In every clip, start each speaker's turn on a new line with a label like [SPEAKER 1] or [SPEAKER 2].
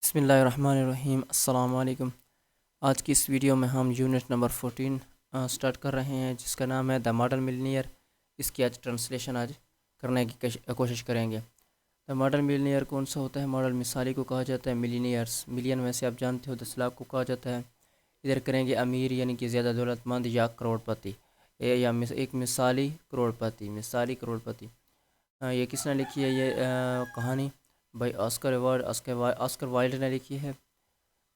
[SPEAKER 1] بسم اللہ الرحمن الرحیم۔ السلام علیکم۔ آج کی اس ویڈیو میں ہم یونٹ نمبر 14 سٹارٹ کر رہے ہیں، جس کا نام ہے دا ماڈل ملینئر۔ اس کی آج ٹرانسلیشن کرنے کی کوشش کریں گے۔ دا ماڈل ملینئر کون سا ہوتا ہے؟ ماڈل مثالی کو کہا جاتا ہے۔ ملینئرس، ملین ویسے آپ جانتے ہو 10 لاکھ کو کہا جاتا ہے۔ ادھر کریں گے امیر یعنی کہ زیادہ دولت مند یا کروڑ پتی، یا ایک مثالی کروڑ پتی، مثالی کروڑ پتی۔ یہ کس نے لکھی ہے؟ یہ کہانی بھائی آسکر وائلڈ نے لکھی ہے۔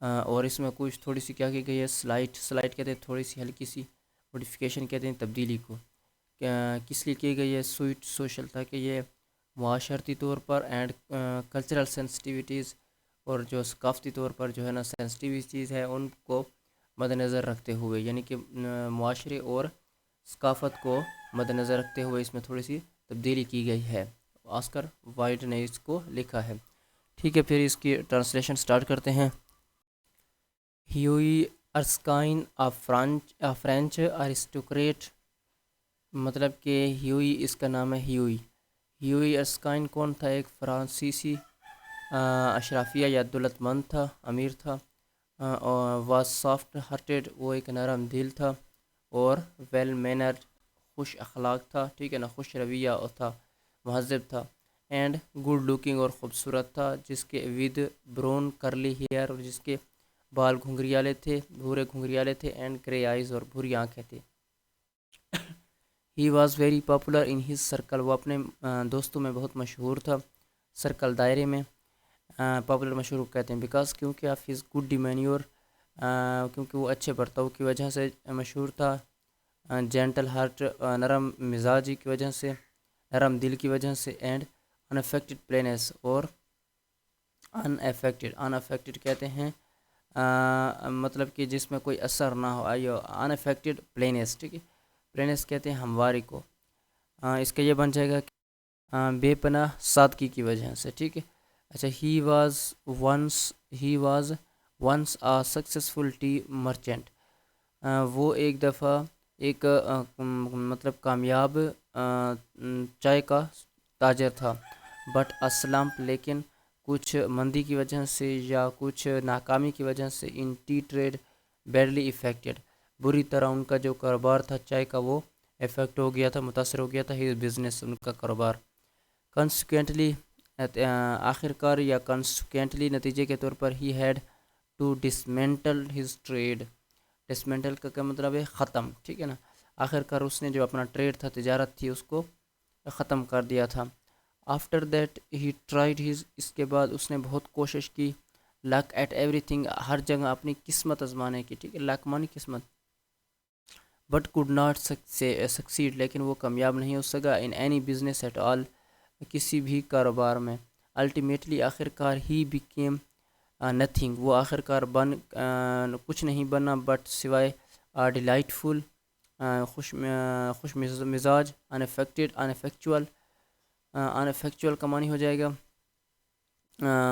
[SPEAKER 1] اور اس میں کچھ تھوڑی سی کیا کی گئی ہے، سلائٹ کہتے ہیں، تھوڑی سی ہلکی سی موڈیفیکیشن کہتے ہیں، تبدیلی کو۔ کس لیے کی گئی ہے؟ سویٹ سوشل، تاکہ یہ معاشرتی طور پر اینڈ کلچرل سینسٹیویٹیز، اور جو ثقافتی طور پر جو ہے نا سینسٹیویٹیز ہے، ان کو مد نظر رکھتے ہوئے، یعنی کہ معاشرے اور ثقافت کو مد نظر رکھتے ہوئے اس میں تھوڑی سی تبدیلی کی گئی ہے۔ آسکر وائلڈ نے اس کو لکھا ہے۔ ٹھیک ہے، پھر اس کی ٹرانسلیشن سٹارٹ کرتے ہیں۔ ہیوئی ارسکائن فرینچ ارسٹوکریٹ، مطلب کہ ہیوئی، اس کا نام ہے ہیوئی ارسکائن کون تھا؟ ایک فرانسیسی اشرافیہ یا دولت مند تھا، امیر تھا۔ واز سافٹ ہارٹیڈ، وہ ایک نرم دل تھا، اور ویل مینرڈ، خوش اخلاق تھا، ٹھیک ہے نا، خوش رویہ تھا، مہذب تھا۔ اینڈ گڈ لکنگ، اور خوبصورت تھا، جس کے ود برون کرلی ہیئر، اور جس کے بال گھنگریالے تھے، بھورے گھنگریالے تھے، اینڈ گرے آئیز، اور بھوری آنکھیں تھے۔ He was very popular in his circle, وہ اپنے دوستوں میں بہت مشہور تھا، سرکل دائرے میں۔ پاپولر مشہور کہتے ہیں بیکاز، کیونکہ آف ہز گڈ ڈیمینیور، کیونکہ وہ اچھے برتاؤ کی وجہ سے مشہور تھا۔ جینٹل ہارٹ، نرم مزاجی کی وجہ سے، نرم دل کی وجہ سے۔ اینڈ انافیکٹڈ پلینس، اور انافیکٹڈ کہتے ہیں مطلب کہ جس میں کوئی اثر نہ ہو، انافیکٹڈ پلینس، ٹھیک ہے، پلینس کہتے ہیں ہمواری کو۔ اس کا یہ بن جائے گا کہ بے پناہ سادگی کی وجہ سے، ٹھیک ہے۔ اچھا، he was once a successful tea merchant, وہ ایک دفعہ ایک مطلب کامیاب چائے کا تاجر تھا۔ بٹ اسلمپ، لیکن کچھ مندی کی وجہ سے یا کچھ ناکامی کی وجہ سے، ان ٹی ٹریڈ بیڈلی افیکٹڈ، بری طرح ان کا جو کاروبار تھا چائے کا وہ افیکٹ ہو گیا تھا، متاثر ہو گیا تھا، ہی بزنس، ان کا کاروبار۔ کنسیکوینٹلی، آخرکار یا کنسیکوینٹلی نتیجے کے طور پر، he had to dismantle his trade, dismantle کا کیا مطلب ہے؟ ختم، ٹھیک ہے نا۔ آخرکار اس نے جو اپنا ٹریڈ تھا، تجارت تھی، اس کو ختم کر دیا تھا۔ After that he tried his, اس کے بعد اس نے بہت کوشش کی، لک ایٹ ایوری تھنگ، ہر جگہ اپنی قسمت آزمانے کی، ٹھیک ہے، لک مانی قسمت۔ بٹ کوڈ ناٹ سکسیڈ، لیکن وہ کامیاب نہیں ہو سکا، in any business at all, کسی بھی کاروبار میں۔ الٹیمیٹلی، آخرکار، ہی بیکیم نتھنگ، وہ آخرکار کچھ نہیں بنا، بٹ سوائے ڈیلائٹفل، خوش مزاج، انفیکچوئل کا معنی ہو جائے گا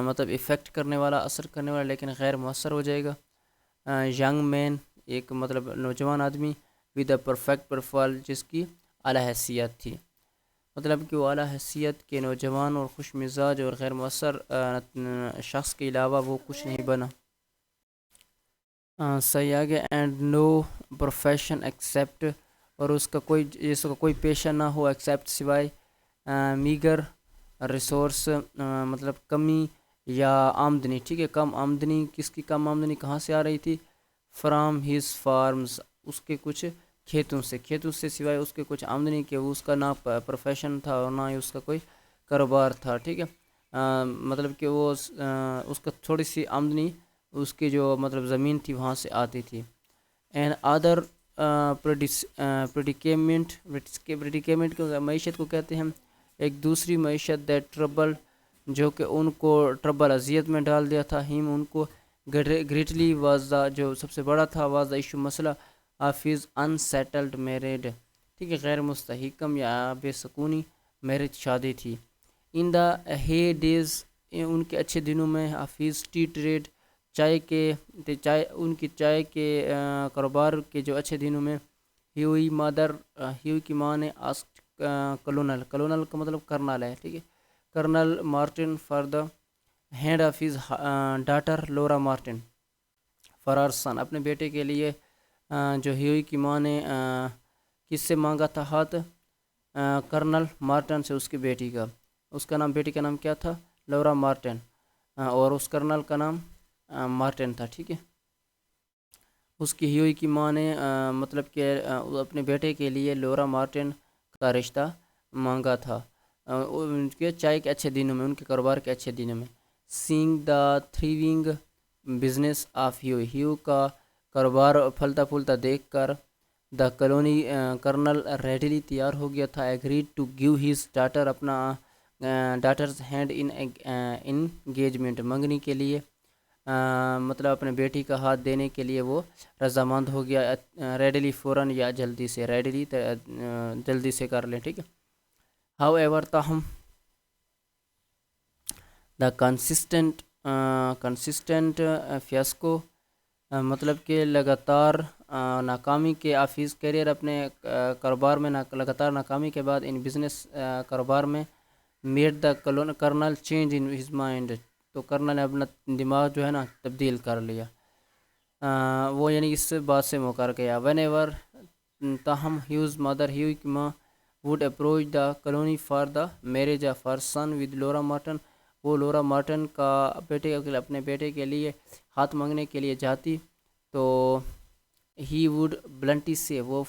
[SPEAKER 1] مطلب افیکٹ کرنے والا، اثر کرنے والا، لیکن غیر مؤثر ہو جائے گا۔ ینگ مین، ایک مطلب نوجوان آدمی، ود اے پرفیکٹ پروفائل، جس کی اعلیٰ حیثیت تھی، مطلب کہ وہ اعلیٰ حیثیت کے نوجوان اور خوش مزاج اور غیر مؤثر شخص کے علاوہ وہ کچھ نہیں بنا۔ صحیح آگے، اینڈ نو پروفیشن ایکسیپٹ، اور اس کا کوئی پیشہ نہ ہو، ایکسیپٹ سوائے، میگر ریسورس، مطلب کمی یا آمدنی، ٹھیک ہے، کم آمدنی، کس کی کم آمدنی کہاں سے آ رہی تھی؟ فرام ہز فارمز، اس کے کچھ کھیتوں سے سوائے اس کے کچھ آمدنی کے، وہ اس کا نہ پروفیشن تھا اور نہ ہی اس کا کوئی کاروبار تھا، ٹھیک ہے، مطلب کہ وہ اس کا تھوڑی سی آمدنی اس کی جو مطلب زمین تھی وہاں سے آتی تھی۔ اینڈ ادر پریڈیکیمنٹ کو معیشت کو کہتے ہیں، ایک دوسری معیشت، دیٹ ٹربل، جو کہ ان کو ٹربل، اذیت میں ڈال دیا تھا، ہیم، ان کو، گریٹلی، واز دا، جو سب سے بڑا تھا، واز دا ایشو، مسئلہ، آف ہز انسیٹلڈ میرڈ، ٹھیک ہے، غیر مستحکم یا بے سکونی میرج، شادی تھی۔ ان دا ہے ڈیز، ان کے اچھے دنوں میں، آف ہز ٹی ٹریڈ، ان کی چائے کے کاروبار کے جو اچھے دنوں میں، ہیوئی کی ماں نے آسکڈ کلونل کا مطلب کرنل ہے، ٹھیک ہے، colonel Martin for the hand of his daughter Laura Martin for our son, اپنے بیٹے کے لیے جو ہیوئی کی ماں نے کس سے مانگا تھا ہاتھ؟ کرنل مارٹن سے، اس کی بیٹی کا، اس کا نام، بیٹی کا نام کیا تھا؟ لورا مارٹن، اور اس کرنل کا نام مارٹن تھا، ٹھیک ہے۔ اس کی ہیوئی کی ماں نے مطلب کہ اپنے بیٹے کے لیے لورا مارٹن کا رشتہ مانگا تھا ان کے چائے کے اچھے دنوں میں، ان کے کاروبار کے اچھے دنوں میں۔ سینگ دا تھریونگ بزنس آف ہیو کا کاروبار پھلتا پھولتا دیکھ کر دا کالونی کرنل ریڈلی تیار ہو گیا تھا، agreed to give his daughter, اپنا ڈاٹرز ہینڈ ان انگیجمنٹ، منگنی کے لیے مطلب اپنے بیٹی کا ہاتھ دینے کے لیے وہ رضامند ہو گیا، ریڈلی فوراً یا جلدی سے، ریڈلی جلدی سے کر لیں، ٹھیک ہے۔ ہاؤ ایور تاہم دا کنسسٹنٹ فیاسکو، مطلب کہ لگاتار ناکامی کے آفیس کیریئر، اپنے کاروبار میں لگاتار ناکامی کے بعد ان بزنس کاروبار میں، made the kernel change in his mind, تو کرنل نے اپنا دماغ جو ہے نا تبدیل کر لیا، وہ یعنی اس بات سے مکر گیا۔ وین ایور تاہم ہیوز مدر، ہیو کی ماں، would approach the colonel for the marriage of her son with Laura Martin, وہ لورا مارٹن کا اپنے بیٹے کے لیے ہاتھ مانگنے کے لیے جاتی، تو ہی ووڈ بلنٹی سے، وہ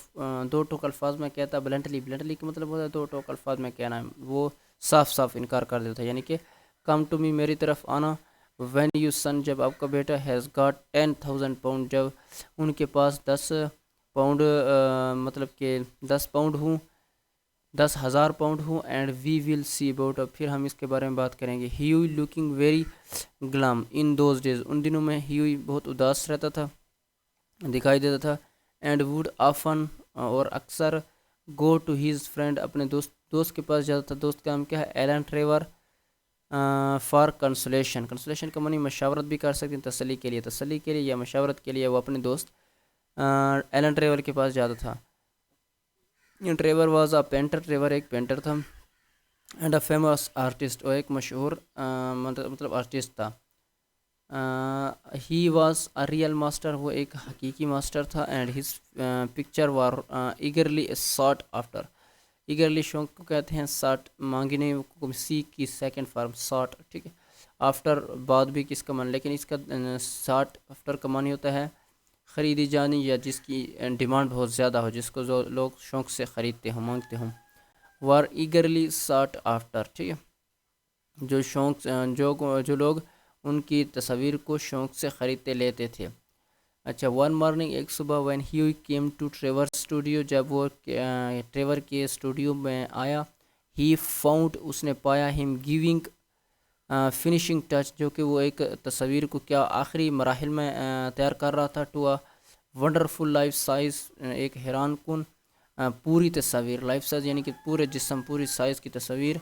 [SPEAKER 1] دو ٹوک الفاظ میں کہتا، بلنٹلی کا مطلب ہوتا ہے دو ٹوک الفاظ میں کہنا ہے، وہ صاف صاف انکار کر دیتا ہے، یعنی کہ کم ٹو می، میری طرف آنا، وین یو سن، جب آپ کا بیٹا، ہیز گاٹ 10,000 پاؤنڈ، جب ان کے پاس 10 پاؤنڈ مطلب کہ 10 پاؤنڈ ہوں، 10,000 پاؤنڈ ہوں، and we will C about, پھر ہم اس کے بارے میں بات کریں گے۔ Hughie looking very glum in those days, ان دنوں میں ہیوئی بہت اداس رہتا تھا، دکھائی دیتا تھا، اینڈ ووڈ آفن، اور اکثر، گو ٹو ہیز فرینڈ، اپنے دوست کے پاس جاتا تھا، دوست کا نام کیا ہے؟ Alan Trevor, for consolation, consolation کا معنی مشاورت بھی کر سکتے ہیں، تسلی کے لیے یا مشاورت کے لیے، وہ اپنے دوست ایلن ٹریور کے پاس جاتا تھا۔ Trevor was a painter, Trevor ایک پینٹر تھا، اینڈ اے فیمس آرٹسٹ، اور ایک مشہور مطلب آرٹسٹ تھا۔ He was a real master, وہ ایک حقیقی ماسٹر تھا، and his picture were eagerly sought after, eagerly شوق کو کہتے ہیں، ساٹ مانگنے، سیک کی سیکنڈ فارم ساٹ، ٹھیک ہے، آفٹر بعد بھی کس کا من، لیکن اس کا ساٹ آفٹر کا معنی ہوتا ہے خریدی جانی، یا جس کی ڈیمانڈ بہت زیادہ ہو، جس کو جو لوگ شوق سے خریدتے ہوں، مانگتے ہوں، وار ایگرلی ساٹ آفٹر، ٹھیک ہے، جو لوگ ان کی تصاویر کو شوق سے خریدتے لیتے تھے۔ اچھا، ون مارننگ، ایک صبح، when Hughie came to Trevor studio, جب وہ ٹریور کے اسٹوڈیو میں آیا، ہی فاؤنڈ، اس نے پایا، ہم گیونگ فنیشنگ ٹچ، جو کہ وہ ایک تصویر کو کیا آخری مراحل میں تیار کر رہا تھا، ٹو ونڈرفل لائف سائز، ایک حیران کن پوری تصویر، لائف سائز یعنی کہ پورے جسم، پوری سائز کی تصویر،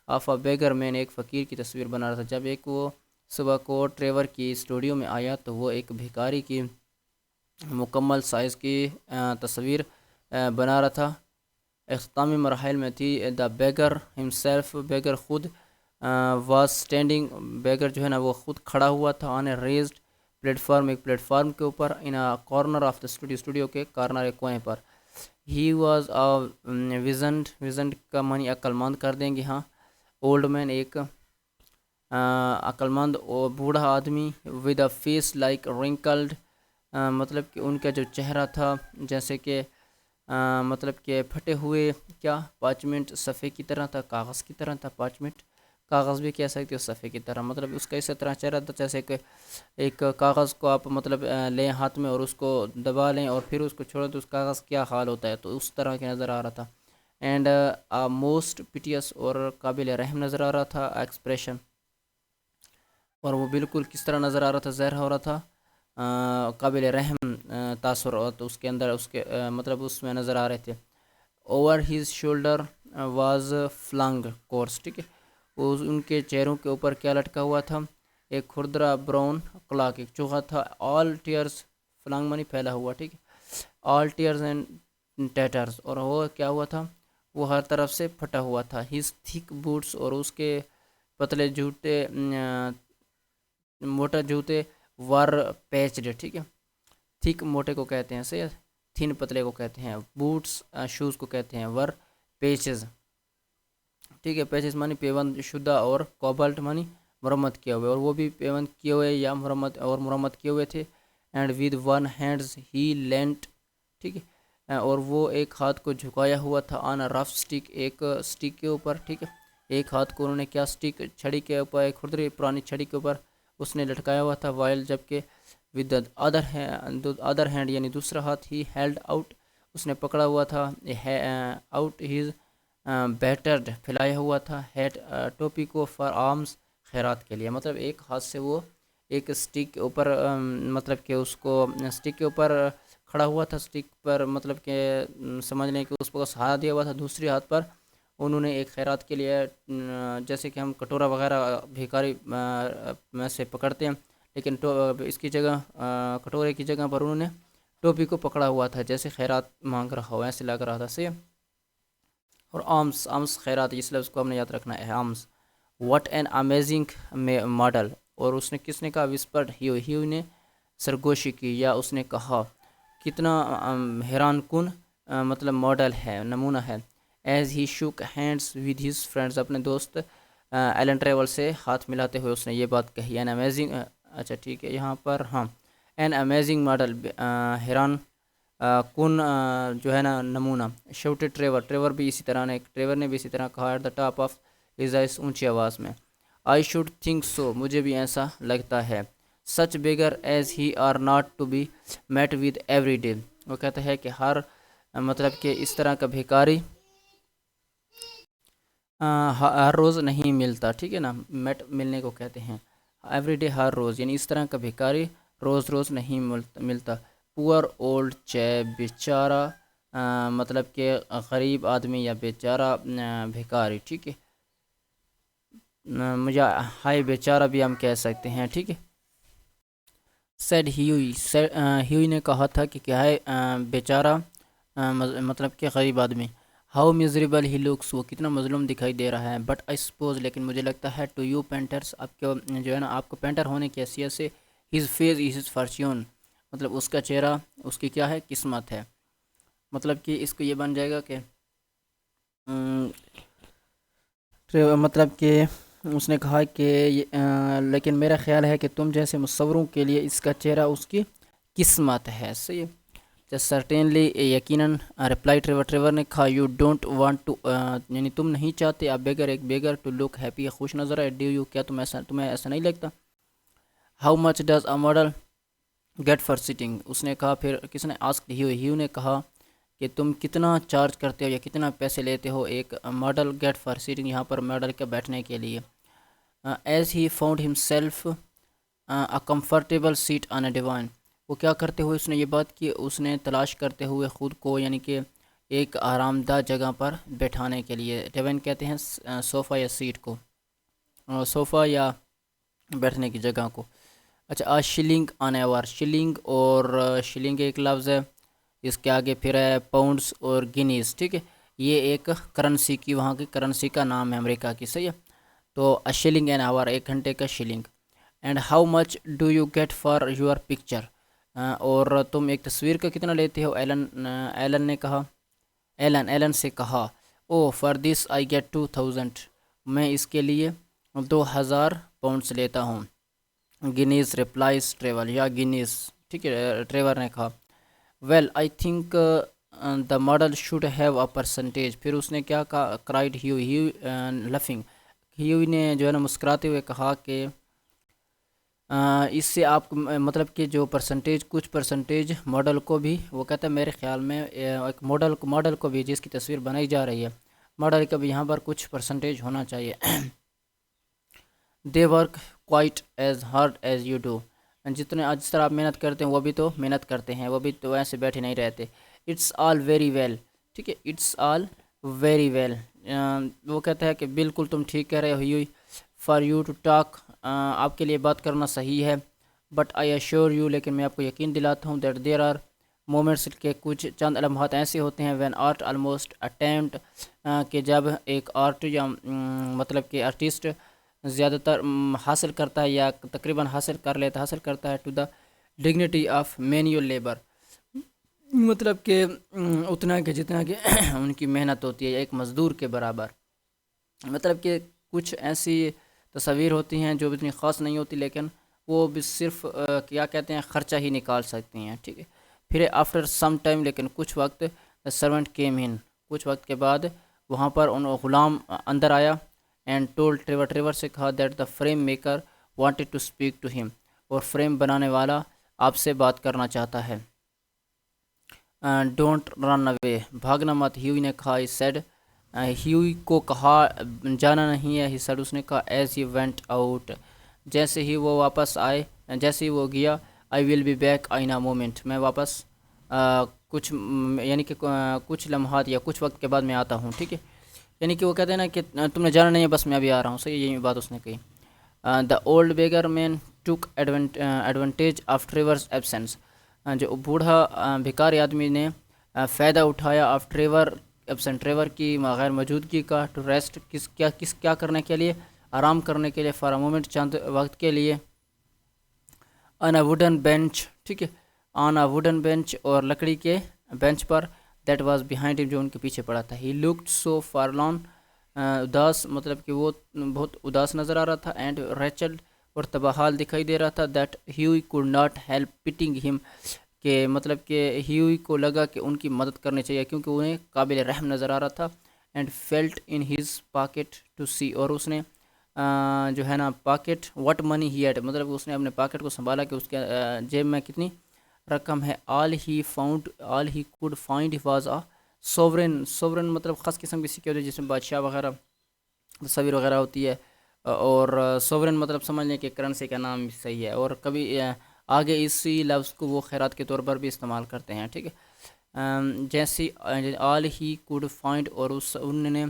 [SPEAKER 1] آف اے بیگر مین، ایک فقیر کی تصویر بنا رہا تھا۔ جب ایک وہ صبح کو ٹریور کی اسٹوڈیو میں آیا، تو وہ ایک بھکاری کی مکمل سائز کی تصویر بنا رہا تھا، اختتامی مراحل میں تھی۔ دا بیگر ہمسیلف، بیگر خود، واز اسٹینڈنگ، بیگر جو ہے نا وہ خود کھڑا ہوا تھا، آن اے ریزڈ پلیٹ فارم، ایک پلیٹ فارم کے اوپر، in corner of the studio کے کارنر، ایک کونے پر۔ ہی واز ویزنڈ کا معنی عقل مند کر دیں گے، ہاں، اولڈ مین، ایک عقل مند اور بوڑھا آدمی، with a face like wrinkled, مطلب کہ ان کا جو چہرہ تھا جیسے کہ مطلب کہ پھٹے ہوئے کیا پارچمنٹ، صفحے کی طرح تھا، کاغذ کی طرح تھا، پارچمنٹ کاغذ بھی کہہ سکتے ہو، صفحے کی طرح، مطلب اس کا اسی طرح چہرہ تھا جیسے کہ ایک کاغذ کو آپ مطلب لیں ہاتھ میں اور اس کو دبا لیں اور پھر اس کو چھوڑیں تو اس کاغذ کیا حال ہوتا ہے، تو اس طرح کے نظر آ رہا تھا۔ اینڈ موسٹ پیٹیس، اور قابل رحم نظر آ رہا تھا، ایکسپریشن، اور وہ بالکل کس طرح نظر آ رہا تھا، ظاہر ہو رہا تھا قابل رحم تاثرات اس کے اندر، اس کے مطلب اس میں نظر آ رہے تھے۔ Over has shoulder was filling course, ٹھیک ہے، ان کے چہروں کے اوپر کیا لٹکا ہوا تھا؟ ایک کھردرا براؤن کلاک، ایک چوہا تھا۔ آل ٹیئرز، فلنگ منی پھیلا ہوا، ٹھیک ہے، آل ٹیئرز اینڈ ٹیٹرز، اور وہ کیا ہوا تھا؟ وہ ہر طرف سے پھٹا ہوا تھا۔ ہز تھک بوٹس، اور اس کے پتلے جوتے موٹا جوتے ور پیچڈ، ٹھیک ہے، تھک موٹے کو کہتے ہیں، صحیح ہے، تھن پتلے کو کہتے ہیں، بوٹس شوز کو کہتے ہیں، ور پیچز، ٹھیک ہے، پیچز مانی پیوند شدہ اور کوبالٹ مانی مرمت کیا ہوئے، اور وہ بھی پیوند کیے ہوئے یا مرمت کیے ہوئے تھے، اینڈ ود ون ہینڈز ہی لینٹ، ٹھیک ہے، اور وہ ایک ہاتھ کو جھکایا ہوا تھا، آن رف سٹک، ایک سٹک کے اوپر، ٹھیک ہے، ایک ہاتھ کو انہوں نے کیا، سٹک چھڑی کے اوپر، ایک کھردری پرانی چھڑی کے اوپر اس نے لٹکایا ہوا تھا، وائل جبکہ ود ادر ہینڈ یعنی دوسرا ہاتھ ہی ہیلڈ آؤٹ، اس نے پکڑا ہوا تھا، آؤٹ ہیز بیٹرڈ پھیلایا ہوا تھا، ہیٹ ٹوپی کو، فار آرمز خیرات کے لیے، مطلب ایک ہاتھ سے وہ ایک سٹک کے اوپر مطلب کہ اس کو سٹک کے اوپر کھڑا ہوا تھا، سٹک پر مطلب کہ سمجھ لیں کہ اس پر سہارا دیا ہوا تھا، دوسری ہاتھ پر انہوں نے ایک خیرات کے لیے جیسے کہ ہم کٹورا وغیرہ بھیکاری میں سے پکڑتے ہیں، لیکن اس کی جگہ کٹورے کی جگہ پر انہوں نے ٹوپی کو پکڑا ہوا تھا، جیسے خیرات مانگ رہا ہو، ایسے لگ رہا تھا، صحیح ہے، اور آمس خیرات، اس لفظ کو ہم نے یاد رکھنا ہے، آمس، واٹ این امیزنگ ماڈل، اور اس نے کس نے کہا، وسپرڈ ہیو نے سرگوشی کی، یا اس نے کہا کتنا حیران کن مطلب ماڈل ہے، نمونہ ہے، as he shook hands with his friends, اپنے دوست ایلن ٹریول سے ہاتھ ملاتے ہوئے اس نے یہ بات کہی، این امیزنگ، اچھا ٹھیک ہے، یہاں پر ہاں، این امیزنگ ماڈل، حیران کن جو ہے نا نمونہ، شوٹڈ ٹریور نے بھی اسی طرح کہا، at the top of his voice, اونچی آواز میں، آئی شوڈ تھنک سو، مجھے بھی ایسا لگتا ہے، such beggar as he are not to be met with every day, وہ کہتا ہے کہ ہر مطلب کہ اس طرح کا بھیکاری ہر روز نہیں ملتا، ٹھیک ہے نا، میٹ ملنے کو کہتے ہیں، ایوری ڈے ہر روز، یعنی اس طرح کا بھیکاری روز روز نہیں ملتا، پور اولڈ چیپ، بیچارہ مطلب کہ غریب آدمی یا بیچارہ بھیکاری، ٹھیک ہے، مجھے ہائی بیچارہ بھی ہم کہہ سکتے ہیں، ٹھیک ہے، ہیوئی نے کہا تھا کہ کیا ہے بیچارہ مطلب کہ غریب آدمی، ہاؤ میزریبل ہی لکس، وہ کتنا مظلوم دکھائی دے رہا ہے، بٹ آئی سپوز، لیکن مجھے لگتا ہے، ٹو یو پینٹرس، آپ کو جو ہے نا، آپ کو پینٹر ہونے کی حیثیت سے، ہز فیز ہز فارچیون، مطلب اس کا چہرہ اس کی کیا ہے، قسمت ہے، مطلب کہ اس کو یہ بن جائے گا کہ مطلب کہ اس نے کہا کہ لیکن میرا خیال ہے کہ تم جیسے مصوروں کے لیے اس کا چہرہ اس کی قسمت ہے، صحیح ہے، سرٹینلی، یقیناً، رپلائی ٹریور نے کہا، یو ڈونٹ وانٹ ٹو، یعنی تم نہیں چاہتے، ایک بیگر ٹو لک ہیپی، خوش نظر ہے، ڈو یو، کیا تمہیں ایسا نہیں لگتا، how much does a model get for sitting, اس نے کہا، پھر کس نے، آسکڈ ہیو نے کہا کہ تم کتنا چارج کرتے ہو یا کتنا پیسے لیتے ہو ایک ماڈل گیٹ فار سیٹنگ، یہاں پر ماڈل کے بیٹھنے کے لیے، as he found himself a comfortable seat on a divine, وہ کیا کرتے ہوئے اس نے یہ بات کی، اس نے تلاش کرتے ہوئے خود کو، یعنی کہ ایک آرام دہ جگہ پر بیٹھانے کے لیے، ڈیوائن کہتے ہیں صوفہ یا سیٹ کو، صوفہ یا بیٹھنے کی جگہ کو، اچھا، شلنگ آن ایور، شلنگ اور شلنگ ایک لفظ ہے، اس کے آگے پھر ہے پاؤنڈس اور گینیز، ٹھیک ہے، یہ ایک کرنسی کی، وہاں کی کرنسی کا نام ہے امریکہ کی، صحیح ہے، تو شلنگ این آور، ایک گھنٹے کا shilling, and how much do you get for your picture, اور تم ایک تصویر کا کتنا لیتے ہو، ایلن سے کہا، او فار دس آئی گیٹ 2000، میں اس کے لیے 2000 پاؤنڈس لیتا ہوں، گینیز ریپلائز ٹریول، یا گینیز، ٹھیک ہے، ٹریور نے کہا، well I think the model should have a percentage, پھر اس نے کیا کہا، کرائڈ ہیو لفنگ، ہیو نے جو ہے نا مسکراتے ہوئے کہا کہ اس سے آپ مطلب کہ جو پرسنٹیج، کچھ پرسنٹیج ماڈل کو بھی، وہ کہتا ہے میرے خیال میں ایک ماڈل کو بھی، جس کی تصویر بنائی جا رہی ہے، ماڈل کا بھی یہاں پر کچھ پرسنٹیج ہونا چاہیے، they work quite as hard as you do, جس طرح آپ محنت کرتے ہیں وہ بھی تو محنت کرتے ہیں، وہ بھی تو ایسے بیٹھے نہیں رہتے، اٹس آل ویری ویل، ٹھیک ہے، اٹس آل ویری ویل، وہ کہتا ہے کہ بالکل تم ٹھیک کہہ رہے ہو، فار یو ٹو ٹاک، آپ کے لیے بات کرنا صحیح ہے، بٹ آئی ایشور یو، لیکن میں آپ کو یقین دلاتا ہوں، دیٹ دیر آر مومنٹس، کے کچھ چند لمحات ایسے ہوتے ہیں، وین آرٹ آلموسٹ اٹیمپٹ، کہ جب ایک آرٹ یا مطلب کہ آرٹسٹ زیادہ تر حاصل کرتا ہے یا تقریباً حاصل کرتا ہے to the dignity of manual labour, مطلب کہ اتنا کہ جتنا کہ ان کی محنت ہوتی ہے ایک مزدور کے برابر. مطلب کہ کچھ ایسی تصاویر ہوتی ہیں جو اتنی خاص نہیں ہوتی لیکن وہ بھی صرف کیا کہتے ہیں خرچہ ہی نکال سکتی ہیں. ٹھیک ہے. پھر آفٹر سم ٹائم، لیکن کچھ وقت، سرونٹ کیم ان، کچھ وقت کے بعد وہاں پر ان غلام اندر آیا. اینڈ ٹولڈ ٹریور سے کہا that the frame maker wanted to speak to him, اور فریم بنانے والا آپ سے بات کرنا چاہتا ہے. ڈونٹ رن اوے، بھاگنا مت. ہیوئی نے کہا، سیڈ، ہیوئی کو کہا جانا نہیں ہے. ہی سیڈ، اس نے کہا، ایز ہی وینٹ آؤٹ، جیسے ہی وہ واپس آئے، جیسے ہی وہ گیا، I will be back in a moment, میں واپس کچھ یعنی کہ کچھ لمحات یا کچھ وقت کے بعد میں آتا ہوں. ٹھیک ہے. یعنی کہ وہ کہتے ہیں نا کہ تم نے جانا نہیں ہے، بس میں ابھی آ رہا ہوں. صحیح، یہی بات اس نے کہی. دا اولڈ بیگر مین ٹوک ایڈوانٹیج آف ٹریورز ایبسینس، جو بوڑھا بھکاری آدمی نے فائدہ اٹھایا آف ٹریور ایبسینٹ، ٹریور کی غیر موجودگی کا. ٹو ریسٹ، کیا کرنے کے لیے؟ آرام کرنے کے لیے. فار اے مومنٹ، چند وقت کے لیے. آن اے ووڈن بینچ، ٹھیک ہے، آن اے ووڈن بینچ، اور لکڑی کے bench per. That was behind ہم، جو ان کے پیچھے پڑا تھا. ہی لکڈ سو فارلان، اداس، مطلب کہ وہ بہت اداس نظر آ رہا تھا. اینڈ ریچلڈ، اور تباہال دکھائی دے رہا تھا. That Hughie could not help pitying him, کہ مطلب کہ ہیوئی کو لگا کہ ان کی مدد کرنی چاہیے کیونکہ انہیں قابل رحم نظر آ رہا تھا. And felt in his pocket to see, اور اس نے جو ہے نا pocket, what money he had, مطلب اس نے اپنے پاکٹ کو سنبھالا کہ اس کے جیب میں کتنی رقم ہے. All he could find was a sovereign مطلب خاص قسم کی سکے ہوتی ہے جس میں بادشاہ وغیرہ تصویر وغیرہ ہوتی ہے. اور سوورن مطلب سمجھ لیں کہ کرنسی کا نام بھی صحیح ہے. اور کبھی آگے اسی لفظ کو وہ خیرات کے طور پر بھی استعمال کرتے ہیں. ٹھیک ہے. جیسی آل ہی کوڈ فائنڈ، اور انہوں نے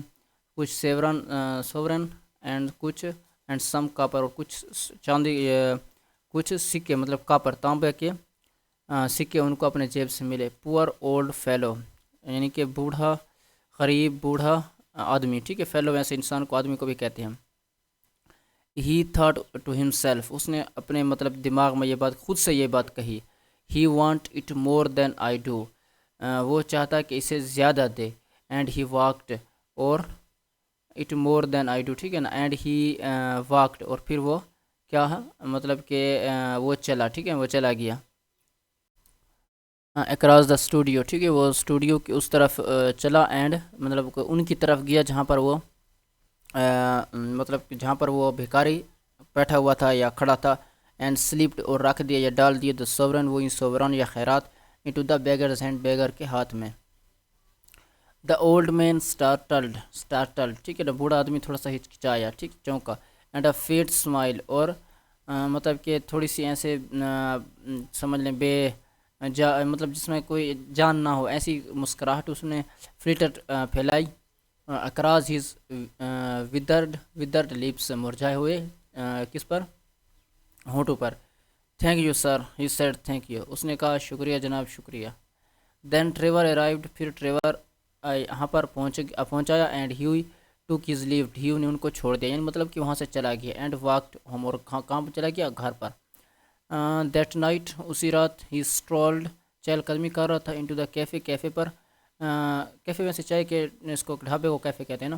[SPEAKER 1] کچھ سوورن اینڈ سم کاپر، اور کچھ چاندی، کچھ سکے مطلب کاپر، تانبے کے سکے ان کو اپنے جیب سے ملے. پور اولڈ فیلو، یعنی کہ بوڑھا آدمی. ٹھیک ہے. فیلو ویسے انسان کو، آدمی کو بھی کہتے ہیں. ہی تھاٹ ٹو ہمسیلف، اس نے اپنے مطلب دماغ میں یہ بات، خود سے یہ بات کہی. He want it more than I do, وہ چاہتا کہ اسے زیادہ دے. اینڈ ہی واکڈ، اور it more than I do, ٹھیک ہے نا. اینڈ ہی واکڈ، اور پھر وہ کیا مطلب کہ وہ چلا. ٹھیک ہے، وہ چلا گیا. اکراس دا اسٹوڈیو، ٹھیک ہے، وہ اسٹوڈیو کی اس طرف چلا. اینڈ مطلب ان کی طرف گیا جہاں پر وہ مطلب کہ جہاں پر وہ بھکاری بیٹھا ہوا تھا یا کھڑا تھا. اینڈ سلپڈ، اور رکھ دیا یا ڈال دیا. دا سوورن، وہ سوورن یا خیرات. Into the beggar's hand, beggar کے ہاتھ میں. دا اولڈ مین اسٹارٹلڈ، ٹھیک ہے نا، بوڑھا آدمی تھوڑا سا ہچکچایا، ٹھیک، چونکا. اینڈ اے فیٹ اسمائل، اور مطلب کہ تھوڑی سی ایسے سمجھ لیں مطلب جس میں کوئی جان نہ ہو، ایسی مسکراہٹ اس نے فلیٹر پھیلائی. اکراس ہز ودرڈ لپس، مرجھائے ہوئے کس پر؟ ہونٹوں پر. Thank you sir, he said, thank you, اس نے کہا شکریہ جناب، شکریہ. دین ٹریور ارائیوڈ، پھر ٹریور یہاں پر پہنچایا. اینڈ ہیوئی ٹوک ہز لیو، ہیو نے ان کو چھوڑ دیا، یعنی مطلب کہ وہاں سے چلا گیا. اینڈ واکڈ ہوم، اور کہاں پر چلا گیا؟ گھر پر. دیٹ نائٹ، اسی رات. ہی اسٹرولڈ، چہل قدمی کر رہا تھا. Into the cafe per. Cafe میں سے چائے کے اس کو ڈھابے کو کیفے کہتے ہیں نا.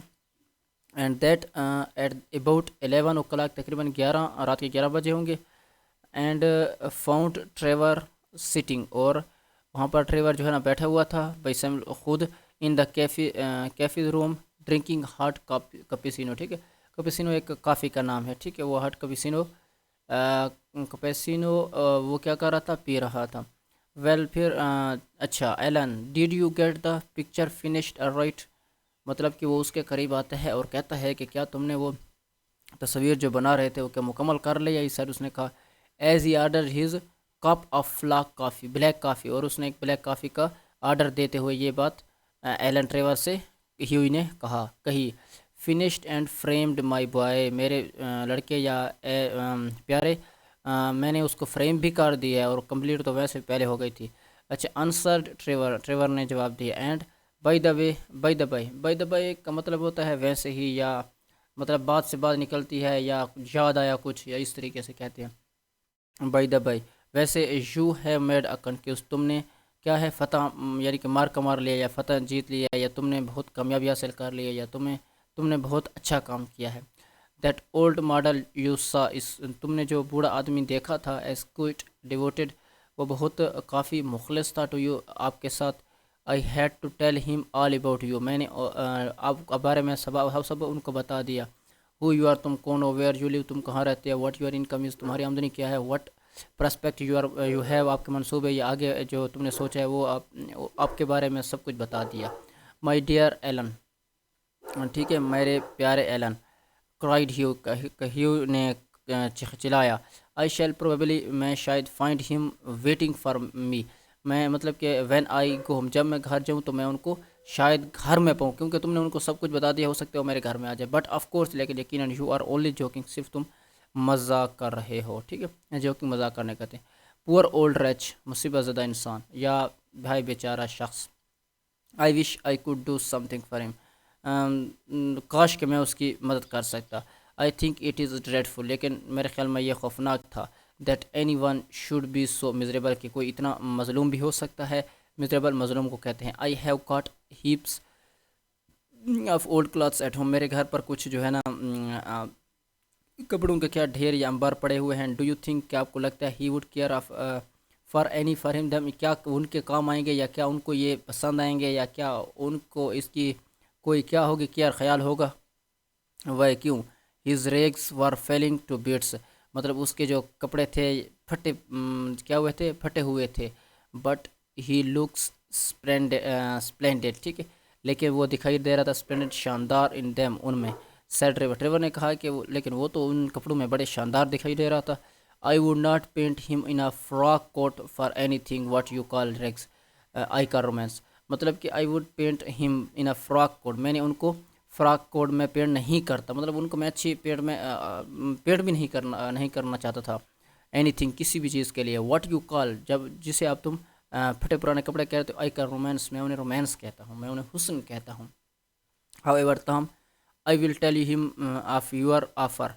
[SPEAKER 1] And that at about 11 o'clock، تقریباً 11 رات کے 11 بجے ہوں گے. اینڈ فاؤنڈ ٹریور سٹنگ، اور وہاں پر ٹریور جو ہے نا بیٹھا ہوا تھا خود. ان دا کیفے روم، ڈرنکنگ ہاٹ کپیسینو، ٹھیک ہے. کپیسینو ایک کافی کا نام ہے، ٹھیک ہے. وہ ہاٹ کپیسینو وہ کیا کر رہا تھا؟ پی رہا تھا. ویل، پھر اچھا. Alan, did you get the picture finished right, مطلب کہ وہ اس کے قریب آتا ہے اور کہتا ہے کہ کیا تم نے وہ تصویر جو بنا رہے تھے وہ کیا مکمل کر لیا؟ اس سائڈ اس نے کہا as he order his cup of black coffee, اور اس نے ایک بلیک کافی کا آرڈر دیتے ہوئے یہ بات ایلن ٹریور سے ہیوئی نے کہی. Finished and framed my boy, میرے لڑکے یا پیارے، میں نے اس کو فریم بھی کر دیا ہے، اور کمپلیٹ تو ویسے پہلے ہو گئی تھی. اچھا. آنسرڈ ٹریور نے جواب دیا. اینڈ بائی دا وے کا مطلب ہوتا ہے ویسے ہی، یا مطلب بات سے بات نکلتی ہے یا یاد آیا کچھ یا اس طریقے سے کہتے ہیں. بائی دا بائی ویسے یو ہیو میڈ اے کنکیوز تم نے کیا ہے فتح یعنی کہ مار کا مار لیا یا فتح جیت لیا یا تم نے بہت کامیابی حاصل کر لی یا تم نے بہت اچھا کام کیا ہے. دیٹ اولڈ ماڈل یو سا اس تم نے جو بوڑھا آدمی دیکھا تھا ایز کوئٹ ڈیووٹیڈ وہ بہت کافی مخلص تھا ٹو یو آپ کے ساتھ. I had to tell him all about you میں نے آپ کے بارے میں سب ان کو بتا دیا. ہو یو آر تم کون ہو، ویئر یو لیو تم کہاں رہتے ہو، what your income is تمہاری آمدنی کیا ہے، واٹ پرسپیکٹ یو ہیو آپ کے منصوبے یا آگے جو تم نے سوچا ہے وہ آپ کے بارے میں سب کچھ بتا دیا. مائی ڈیئر ایلن ٹھیک ہے میرے پیارے ایلن. کرائڈ ہیو نے چلایا. آئی شیل پروبیبلی میں شاید فائنڈ ہم ویٹنگ فار می میں مطلب کہ وین آئی گو ہوم جب میں گھر جاؤں تو میں ان کو شاید گھر میں پاؤں کیونکہ تم نے ان کو سب کچھ بتا دیا، ہو سکتا ہے وہ میرے گھر میں آ جائے. بٹ آف کورس لیکن یقیناً یو آر اونلی جوکنگ صرف تم مذاق کر رہے ہو. ٹھیک ہے جوکنگ مذاق کرنے کہتے ہیں. پور اولڈ ریچ مصیبت زدہ انسان یا بھائی بیچارہ شخص. I wish I could do something for him کاش کہ میں اس کی مدد کر سکتا. آئی تھنک اٹ از ڈریڈفل لیکن میرے خیال میں یہ خوفناک تھا. That anyone should be so miserable کہ کوئی اتنا مظلوم بھی ہو سکتا ہے. مزریبل مظلوم کو کہتے ہیں. I have got heaps of old clothes at home میرے گھر پر کچھ جو ہے نا کپڑوں کے کیا ڈھیر یا انبار پڑے ہوئے ہیں. ڈو یو تھنک کیا آپ کو لگتا ہے he would care of for any for ہم دم کیا ان کے کام آئیں گے یا کیا ان کو یہ پسند آئیں گے یا کیا ان کو اس کی کوئی کیا ہوگی کیا خیال ہوگا. وہ کیوں ہز ریگس ور فیلنگ ٹو بیٹس مطلب اس کے جو کپڑے تھے پھٹے کیا ہوئے تھے پھٹے ہوئے تھے. بٹ ہی لکس اسپلینڈیڈ ٹھیک ہے لیکن وہ دکھائی دے رہا تھا اسپلینڈیڈ شاندار ان دیم ان میں. سیڈ ٹریور نے کہا کہ لیکن وہ تو ان کپڑوں میں بڑے شاندار دکھائی دے رہا تھا. I would not paint him in a frock coat for anything what you call rags I کا رومانس مطلب کہ I would pant him in a frock کوٹ میں نے ان کو فراک کوٹ میں پینٹ نہیں کرتا مطلب ان کو میں اچھی پینٹ بھی نہیں کرنا چاہتا تھا. اینی تھنگ کسی بھی چیز کے لیے. واٹ یو کال جب جسے آپ تم پھٹے پرانے کپڑے کہتے ہو آئی کا رومانس میں انہیں رومانس کہتا ہوں میں انہیں حسن کہتا ہوں. ہاؤ ایور تاہم آئی ول ٹیل یو ہم آف یور آفر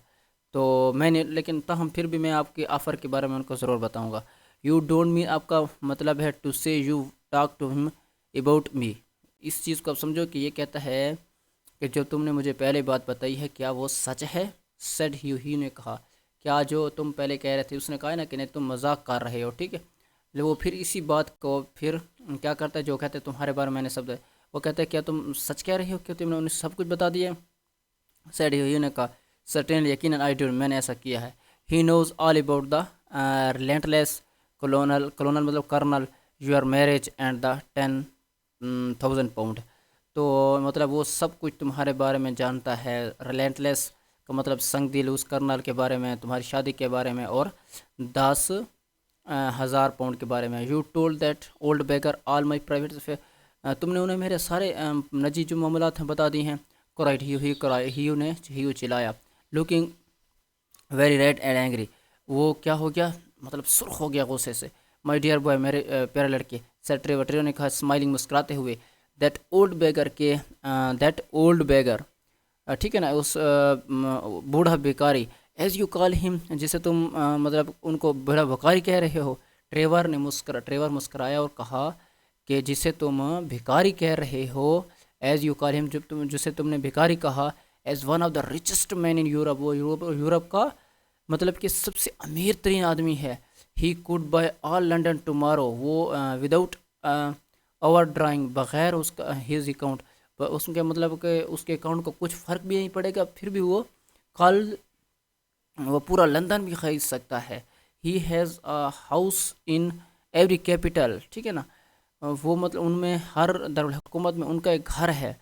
[SPEAKER 1] تو میں نے لیکن تاہم پھر بھی میں آپ کے آفر کے بارے میں ان کو ضرور بتاؤں گا. یو ڈونٹ مین آپ کا مطلب ہے ٹو سے یو ٹاک ٹو ہم اباؤٹ می اس چیز کو آپ سمجھو کہ یہ کہتا ہے کہ جو تم نے مجھے پہلے بات بتائی ہے کیا وہ سچ ہے. سیڈ ہی نے کہا کیا جو تم پہلے کہہ رہے تھے اس نے کہا نا کہ نہیں تم مذاق کر رہے ہو. ٹھیک ہے وہ پھر اسی بات کو پھر کیا کرتا ہے جو کہتے ہیں تمہارے بارے میں نے سب وہ کہتا ہے کیا تم سچ کہہ رہے ہو کہ تم نے انہیں سب کچھ بتا دیا. سیڈ ہی نے کہا سرٹینلی یقیناً آئی ڈو میں نے ایسا کیا ہے. He knows all about the relentless colonel مطلب کرنل your marriage and the 10,000 pound تو مطلب وہ سب کچھ تمہارے بارے میں جانتا ہے. ریلینٹلیس کا مطلب سنگ دل اس کرنل کے بارے میں تمہاری شادی کے بارے میں اور 10,000 پاؤنڈ کے بارے میں. You told that old beggar all my private تم نے انہیں میرے سارے نجی جو معاملات ہیں بتا دی ہیں. کرائٹ ہیو نے چلایا. Looking very red and angry وہ کیا ہو گیا مطلب سرخ ہو گیا غصے سے. مائی ڈیئر بوائے میرے پیارے لڑکے ٹریور نے کہا اسمائلنگ مسکراتے ہوئے. دیٹ اولڈ بیگر ٹھیک ہے نا اس بوڑھا بیکاری ایز یو کال ہم جسے تم مطلب ان کو بوڑھا بھکاری کہہ رہے ہو. ٹریور مسکرایا اور کہا کہ جسے تم بھکاری کہہ رہے ہو ایز یو کال ہم جسے تم نے بھکاری کہا as one of the richest man in Europe وہ یورپ کا مطلب کہ سب سے امیر ترین آدمی ہے. He could buy all London tomorrow وہ وداؤٹ اوور ڈرائنگ بغیر اس کا ہز اکاؤنٹ اس کے مطلب کہ اس کے اکاؤنٹ کو کچھ فرق بھی نہیں پڑے گا پھر بھی وہ کل وہ پورا لندن بھی خرید سکتا ہے. He has house in every capital ٹھیک ہے نا وہ مطلب ان میں ہر دارالحکومت میں ان کا ایک گھر ہے.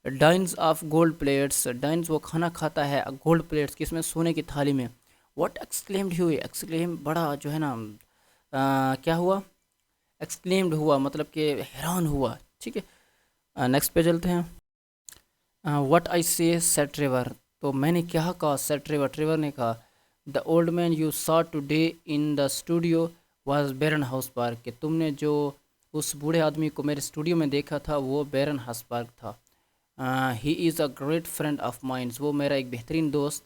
[SPEAKER 1] ڈائنز آف گولڈ پلیٹس ڈائنز وہ کھانا کھاتا ہے گولڈ پلیٹس کس میں سونے کی تھالی میں. واٹ ایکسکلیم بڑا جو ہے نا کیا ہوا ایکسکلیمڈ ہوا مطلب کہ حیران ہوا. ٹھیک ہے نیکسٹ پہ چلتے ہیں. وٹ آئی سے سیڈ ٹریور تو میں نے کیا کہا. سیڈ ٹریور نے کہا the old man you saw today in the studio was Baron Hausberg کہ تم نے جو اس بوڑھے آدمی کو میرے اسٹوڈیو میں دیکھا تھا وہ بیرن ہاؤس پارک تھا. He is a great friend of mine, وہ میرا ایک بہترین دوست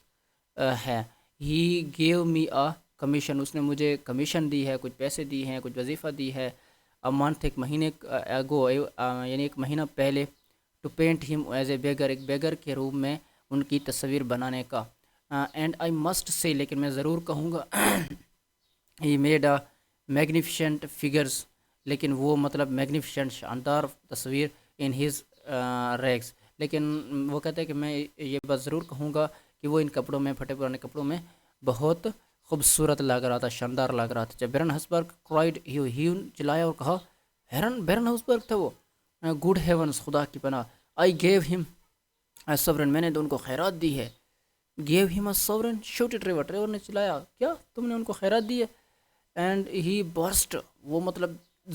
[SPEAKER 1] ہے. ہی گیو می آ کمیشن، اس نے مجھے کمیشن دی ہے، کچھ پیسے دی ہیں، کچھ وظیفہ دی ہے. اے منتھ، ایک مہینے اگو، یعنی ایک مہینہ پہلے. ٹو پینٹ ہم ایز اے بیگر، ایک بیگر کے روپ میں ان کی تصویر بنانے کا. اینڈ آئی مسٹ سے، لیکن میں ضرور کہوں گا، ہی میڈ اے میگنیفیشنٹ فگرز، لیکن وہ مطلب میگنیفیشنٹ شاندار تصویر ان ہز ریگس. لیکن وہ کہتے ہیں کہ میں یہ بات ضرور کہوں گا کہ وہ ان کپڑوں میں، پھٹے پرانے کپڑوں میں بہت خوبصورت لگ رہا تھا، شاندار لگ رہا تھا. جب بیرن ہسبرگ کرائڈ، ہیو چلایا اور کہا، بیرن ہسبرگ تھا وہ، گڈ ہیونس، خدا کی پناہ. آئی گیو ہم اے سورن، میں نے تو ان کو خیرات دی ہے. گیو ہم اے سورن، شوٹ ٹریور نے چلایا، کیا تم نے ان کو خیرات دی ہے؟ اینڈ ہی برسٹ، وہ مطلب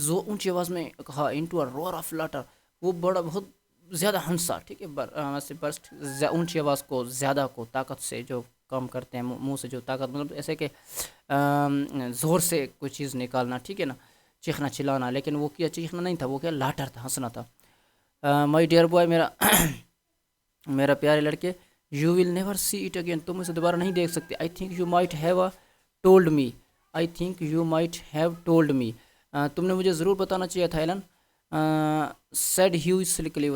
[SPEAKER 1] اونچی آواز میں کہا، انٹو اے روار آف لاٹر، وہ بڑا بہت زیادہ ہنسا. ٹھیک ہے، ویسے برسٹ اونچی آواز کو، زیادہ کو، طاقت سے جو کام کرتے ہیں، منہ سے جو طاقت، مطلب ایسے کہ زور سے کوئی چیز نکالنا، ٹھیک ہے نا، چیخنا چلانا. لیکن وہ کیا چیخنا نہیں تھا، وہ کیا لاٹر تھا، ہنسنا تھا. مائی ڈیئر بوائے، میرا پیارے لڑکے، you will never see it again, تم اسے دوبارہ نہیں دیکھ سکتے. I think you might have told me, I think you might have told me, تم نے مجھے ضرور بتانا چاہیے تھا Alan. Said Hugh sulkily,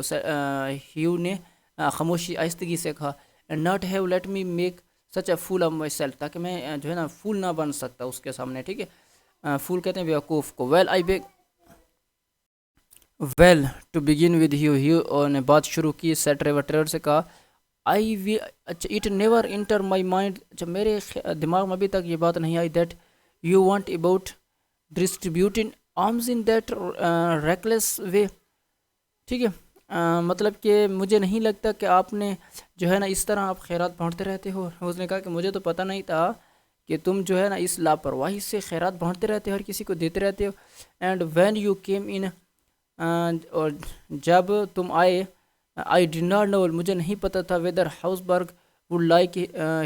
[SPEAKER 1] Hugh نے خاموشی آہستگی سے کہا. Not have let me make such a fool of myself, تاکہ میں جو ہے نا فول نہ بن سکتا اس کے سامنے. ٹھیک ہے، فول کہتے ہیں بیوقوف کو. Well to begin with Hughie نے بات شروع کی. سیٹ ٹریور سے کہا، اچھا، it never enter my mind, اچھا میرے دماغ میں ابھی تک یہ بات نہیں آئی، that you went about distributing alms in that reckless way. ٹھیک ہے، مطلب کہ مجھے نہیں لگتا کہ آپ نے جو ہے نا اس طرح آپ خیرات بانٹتے رہتے ہو. اس نے کہا کہ مجھے تو پتہ نہیں تھا کہ تم جو ہے نا اس لاپرواہی سے خیرات بانٹتے رہتے ہو، ہر کسی کو دیتے رہتے ہو. And when you came in, اور جب تم آئے، آئی ڈڈ ناٹ نو، مجھے نہیں پتہ تھا، ویدر ہاؤس برگ would like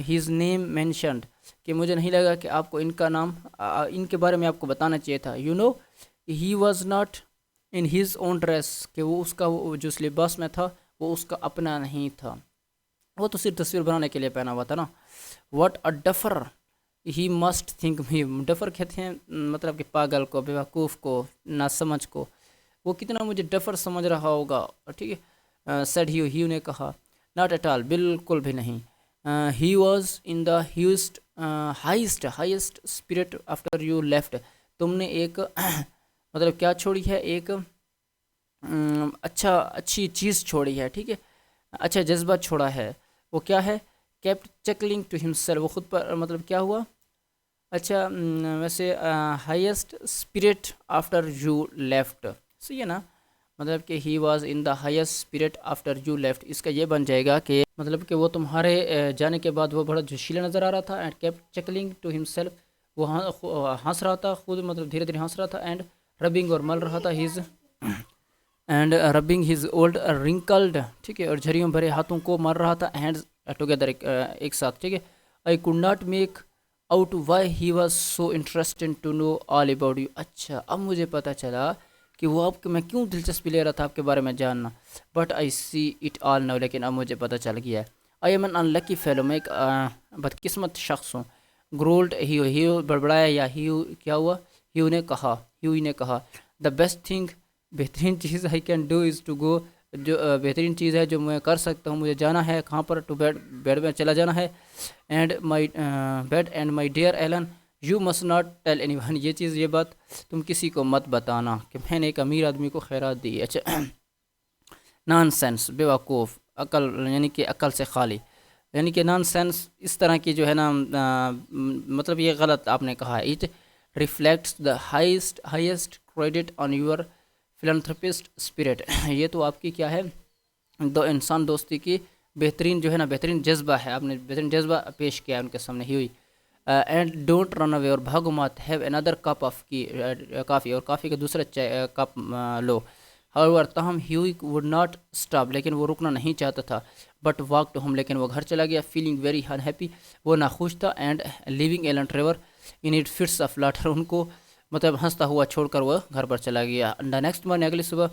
[SPEAKER 1] his name mentioned, کہ مجھے نہیں لگا کہ آپ کو ان کا نام، ان کے بارے میں آپ کو بتانا چاہیے تھا. You know he was not in his own dress, کہ وہ اس کا جو لباس میں تھا وہ اس کا اپنا نہیں تھا، وہ تو صرف تصویر بنانے کے لیے پہنا ہوا تھا نا. What a differ he must think me, differ کہتے ہیں مطلب کہ پاگل کو، بیوقوف کو، ناسمجھ کو. وہ کتنا مجھے ڈفر سمجھ رہا ہوگا. ٹھیک ہے، سیڈ ہیو نے کہا. ناٹ ایٹ آل، بالکل بھی نہیں. ہی was in the highest spirit after you left, تم نے ایک مطلب کیا چھوڑی ہے، ایک اچھی چیز چھوڑی ہے. ٹھیک ہے، اچھا جذبہ چھوڑا ہے. وہ کیا ہے؟ کیپٹ چکلنگ ٹو ہمسیلف، وہ خود پر مطلب کیا ہوا. اچھا ویسے highest spirit after you left, صحیح ہے نا، مطلب کہ he was in the highest spirit after you left. اس کا یہ بن جائے گا کہ مطلب کہ وہ تمہارے جانے کے بعد وہ بڑا جوشیلا نظر آ رہا تھا. اینڈ کیپٹ چکلنگ ٹو ہمسیلف، وہ ہنس رہا تھا خود، مطلب دھیرے دھیرے ہنس رہا تھا. اینڈ ربنگ، اور مل رہا تھا، ربنگ ہز اولڈ رنکلڈ، ٹھیک ہے، اور جھریوں بھرے ہاتھوں کو مر رہا تھا. ہینڈز ٹوگیدر، ایک ساتھ. ٹھیک ہے. I could not make out why he was so interested to know all about you. اچھا اب مجھے پتہ چلا کہ وہ آپ میں کیوں دلچسپی لے رہا تھا آپ کے بارے میں جاننا. But I see it all نو، لیکن اب مجھے پتہ چل گیا ہے. I am an unlucky fellow, میں ایک بدقسمت شخص ہوں. گرولڈ ہیو بڑبڑایا، یا ہیو کیا ہوا، ہیو نے کہا. دا بیسٹ تھنگ، بہترین چیز I can do is to go, جو بہترین چیز ہے جو میں کر سکتا ہوں، مجھے جانا ہے کہاں پر، ٹو بیڈ میں چلا جانا ہے. And my dear Allen, you must not tell anyone, یہ بات تم کسی کو مت بتانا کہ میں نے ایک امیر آدمی کو خیرات دی. اچھا، نان سینس، بیوقوف، عقل یعنی کہ عقل سے خالی، یعنی کہ نان سینس اس طرح کی جو ہے نا مطلب یہ غلط آپ نے کہا ہے. It reflects the highest credit on your philanthropist spirit, یہ تو آپ کی کیا ہے، دو انسان دوستی کی بہترین جو ہے نا بہترین جذبہ ہے، آپ نے بہترین جذبہ پیش کیا ان کے سامنے ہی ہوئی. اینڈ ڈونٹ رن اوے، اور بھاگو مت. Have another cup of coffee, اور کافی کا دوسرا کپ لو. ہاؤیور، تاہم ہیوئی وڈ ناٹ اسٹاپ، لیکن وہ رکنا نہیں چاہتا تھا. بٹ واک ٹو ہوم، لیکن وہ گھر چلا گیا. فیلنگ ویری انہیپی، وہ ناخوش تھا. And leaving Alan Trevor in it fits of laughter, ان کو مطلب ہنستا ہوا چھوڑ کر وہ گھر پر چلا گیا. دا نیکسٹ مارننگ، اگلی صبح،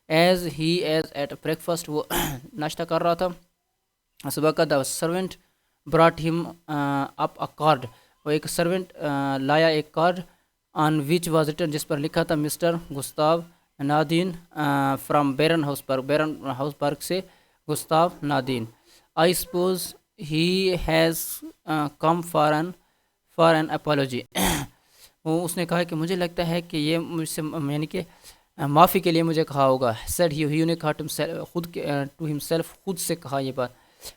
[SPEAKER 1] ایز ایٹ بریکفاسٹ، وہ ناشتہ کر رہا تھا صبح کا. دا سرونٹ براٹ ہم اپ اے کارڈ، وہ ایک سرونٹ لایا ایک card. On which was written, جس پر لکھا تھا mister Gustave Naudin from Baron Hausberg, Baron Hausberg سے Gustave Naudin. I suppose he has come for an apology. وہ اس نے کہا کہ مجھے لگتا ہے کہ یہ مجھ سے یعنی کہ معافی کے لیے مجھے کہا ہوگا. سیڈ ہی نے کہا ٹو ہمسیلف، خود سے کہا یہ بات.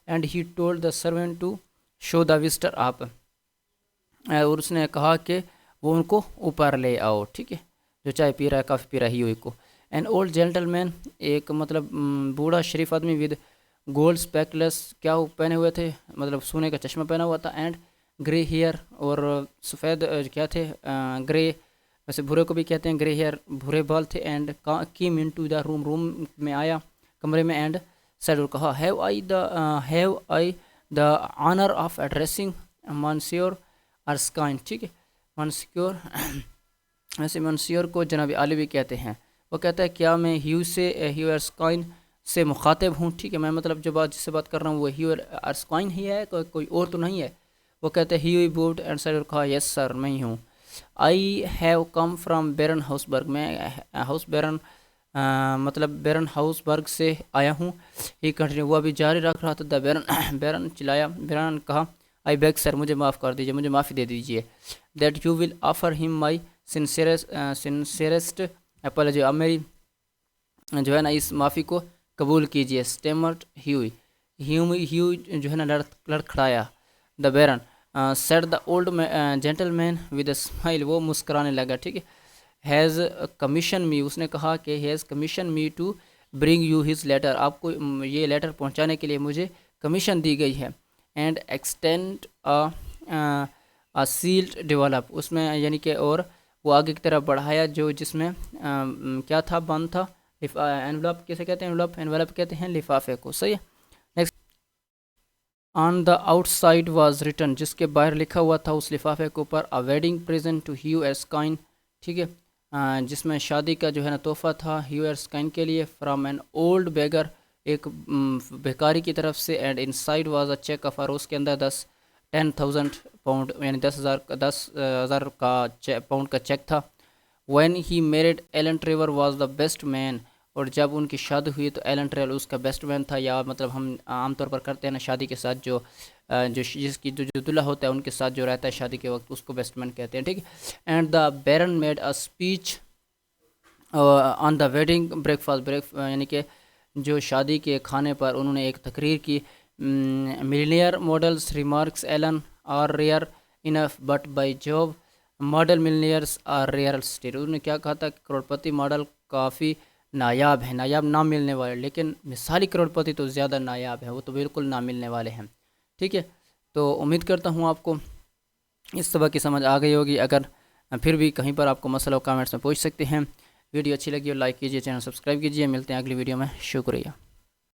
[SPEAKER 1] And he told the servant to show the visitor up, اور اس نے کہا کہ وہ ان کو اوپر لے آؤ. ٹھیک ہے، جو چائے پی رہا ہے، کافی پی رہا ہے ہیوئی کو. این اولڈ جینٹل مین، ایک مطلب بوڑھا شریف آدمی، ود گولڈ اسپیکلس، کیا وہ پہنے ہوئے تھے، مطلب سونے کا چشمہ پہنا ہوا تھا. اینڈ گرے ہیئر، اور سفید کیا تھے، گرے، ویسے بھورے کو بھی کہتے ہیں گرے ہیئر، بھورے بال تھے. And came into the room میں آیا، کمرے میں. اینڈ سیڈ، اور کہا have I the honour of addressing monsieur Erskine. ٹھیک ہے، منسیور، ویسے منسیور کو جناب عالی بھی کہتے ہیں. وہ کہتا ہے کیا میں ہیو ارسکائن سے مخاطب ہوں. ٹھیک ہے، میں مطلب جو بات جس سے بات کر رہا ہوں وہ ہیو ارسکائن ہی ہے، کوئی اور تو نہیں ہے. وہ کہتے ہیں ہیو بوٹ اینڈ سیڈ، اور کہا یس سر، میں ہی ہوں. I have come from Baron ہاؤسبرگ، میں ہاؤس بیرن مطلب بیرن ہاؤسبرگ سے آیا ہوں. یہ کنٹینیو، وہ ابھی جاری رکھ رہا تھا. دا بیرن چلایا، بیرن کہا آئی بیگ سر، مجھے معاف کر دیجیے، مجھے معافی دے دیجیے. دیٹ یو ول آفر ہم مائی سنسیئرسٹ اپالوجی، اب میری جو ہے نا اس معافی کو قبول کیجیے. اسٹیمرڈ ہیو جو ہے نا لڑکھڑایا. The baron said the old gentleman with a smile, وہ مسکرانے لگا. ٹھیک ہے. ہیز کمیشن می، اس نے کہا کہ has commission me to bring you his letter, آپ کو یہ لیٹر پہنچانے کے لیے مجھے کمیشن دی گئی ہے. اینڈ ایکسٹینڈ سیلڈ ڈیولپ، اس میں یعنی کہ اور وہ آگے کی طرف بڑھایا جو جس میں کیا تھا، بند تھا. انویلپ کیسے کہتے ہیں، انویلپ کہتے ہیں لفافے کو. صحیح ہے. Next, on the out side was written, جس کے باہر لکھا ہوا تھا اس لفافے کے اوپر، a wedding present to Hughie Erskine. ٹھیک ہے، جس میں شادی کا جو ہے نا تحفہ تھا ہیو ارسکائن کے لیے. فرام این اولڈ بیگر، ایک بھکاری کی طرف سے. And in side was a check of, اور اس کے اندر 10,000 پاؤنڈ یعنی 10,000 کا پاؤنڈ کا چیک تھا. When he married Alan Trevor was the best man, اور جب ان کی شادی ہوئی تو ایلن ٹریور اس کا بیسٹ مین تھا. یا مطلب ہم عام طور پر کرتے ہیں نا شادی کے ساتھ جو جس کی جو دلہا ہوتا ہے ان کے ساتھ جو رہتا ہے شادی کے وقت، اس کو بیسٹ مین کہتے ہیں. ٹھیک ہے. And the baron made a speech on the wedding breakfast, یعنی کہ جو شادی کے کھانے پر انہوں نے ایک تقریر کی. Millionaire models remarks Allen are rare enough but by job model millionaires are rare state. انہوں نے کیا کہا تھا، کروڑپتی ماڈل کافی نایاب ہیں، نایاب نہ ملنے والے، لیکن مثالی کروڑپتی تو زیادہ نایاب ہیں، وہ تو بالکل نہ ملنے والے ہیں. ٹھیک ہے. تو امید کرتا ہوں آپ کو اس سبق کی سمجھ آ گئی ہوگی. اگر پھر بھی کہیں پر آپ کو مسئلہ ہو کامنٹس میں پوچھ سکتے ہیں. ویڈیو اچھی لگی ہو لائک کیجیے، چینل سبسکرائب کیجیے. ملتے ہیں اگلی ویڈیو میں. شکریہ.